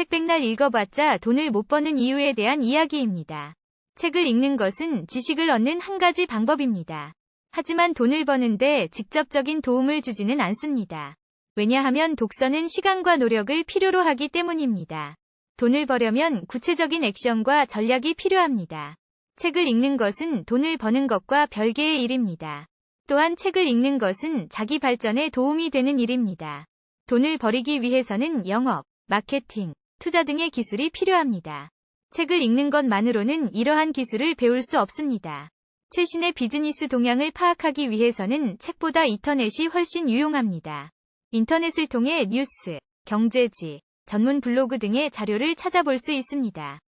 책 백날 읽어봤자 돈을 못 버는 이유에 대한 이야기입니다. 책을 읽는 것은 지식을 얻는 한 가지 방법입니다. 하지만 돈을 버는데 직접적인 도움을 주지는 않습니다. 왜냐하면 독서는 시간과 노력을 필요로 하기 때문입니다. 돈을 벌려면 구체적인 액션과 전략이 필요합니다. 책을 읽는 것은 돈을 버는 것과 별개의 일입니다. 또한 책을 읽는 것은 자기 발전에 도움이 되는 일입니다. 돈을 벌이기 위해서는 영업, 마케팅, 투자 등의 기술이 필요합니다. 책을 읽는 것만으로는 이러한 기술을 배울 수 없습니다. 최신의 비즈니스 동향을 파악하기 위해서는 책보다 인터넷이 훨씬 유용합니다. 인터넷을 통해 뉴스, 경제지, 전문 블로그 등의 자료를 찾아볼 수 있습니다.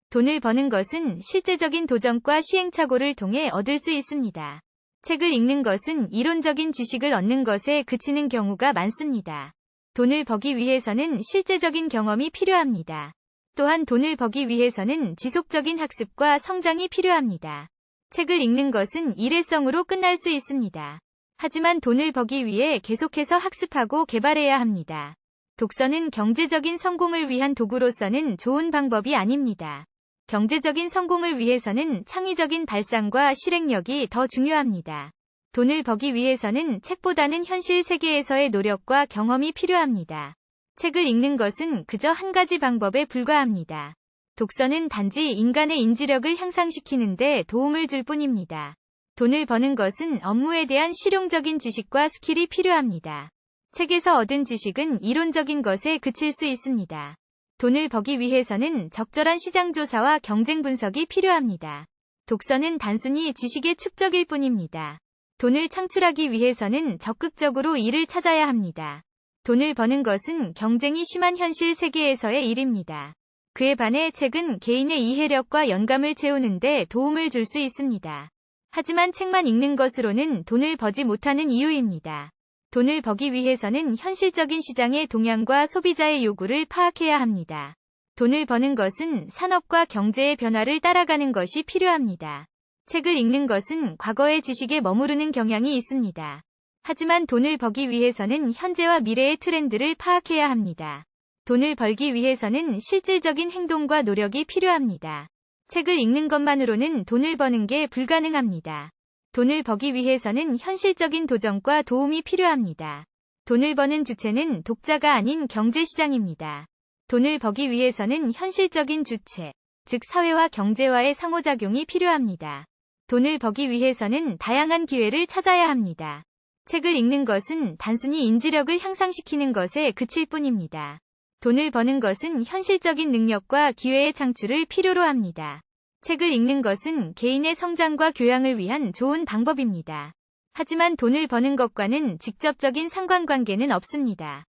돈을 버는 것은 실제적인 도전과 시행착오를 통해 얻을 수 있습니다. 책을 읽는 것은 이론적인 지식을 얻는 것에 그치는 경우가 많습니다. 돈을 벌기 위해서는 실제적인 경험이 필요합니다. 또한 돈을 벌기 위해서는 지속적인 학습과 성장이 필요합니다. 책을 읽는 것은 일회성으로 끝날 수 있습니다. 하지만 돈을 벌기 위해 계속해서 학습하고 개발해야 합니다. 독서는 경제적인 성공을 위한 도구로서는 좋은 방법이 아닙니다. 경제적인 성공을 위해서는 창의적인 발상과 실행력이 더 중요합니다. 돈을 벌기 위해서는 책보다는 현실 세계에서의 노력과 경험이 필요합니다. 책을 읽는 것은 그저 한 가지 방법에 불과합니다. 독서는 단지 인간의 인지력을 향상시키는 데 도움을 줄 뿐입니다. 돈을 버는 것은 업무에 대한 실용적인 지식과 스킬이 필요합니다. 책에서 얻은 지식은 이론적인 것에 그칠 수 있습니다. 돈을 벌기 위해서는 적절한 시장 조사와 경쟁 분석이 필요합니다. 독서는 단순히 지식의 축적일 뿐입니다. 돈을 창출하기 위해서는 적극적으로 일을 찾아야 합니다. 돈을 버는 것은 경쟁이 심한 현실 세계에서의 일입니다. 그에 반해 책은 개인의 이해력과 영감을 채우는 데 도움을 줄 수 있습니다. 하지만 책만 읽는 것으로는 돈을 벌지 못하는 이유입니다. 돈을 벌기 위해서는 현실적인 시장의 동향과 소비자의 요구를 파악해야 합니다. 돈을 버는 것은 산업과 경제의 변화를 따라가는 것이 필요합니다. 책을 읽는 것은 과거의 지식에 머무르는 경향이 있습니다. 하지만 돈을 벌기 위해서는 현재와 미래의 트렌드를 파악해야 합니다. 돈을 벌기 위해서는 실질적인 행동과 노력이 필요합니다. 책을 읽는 것만으로는 돈을 버는 게 불가능합니다. 돈을 벌기 위해서는 현실적인 도전과 도움이 필요합니다. 돈을 버는 주체는 독자가 아닌 경제시장입니다. 돈을 벌기 위해서는 현실적인 주체, 즉 사회와 경제와의 상호작용이 필요합니다. 돈을 벌기 위해서는 다양한 기회를 찾아야 합니다. 책을 읽는 것은 단순히 인지력을 향상시키는 것에 그칠 뿐입니다. 돈을 버는 것은 현실적인 능력과 기회의 창출을 필요로 합니다. 책을 읽는 것은 개인의 성장과 교양을 위한 좋은 방법입니다. 하지만 돈을 버는 것과는 직접적인 상관관계는 없습니다.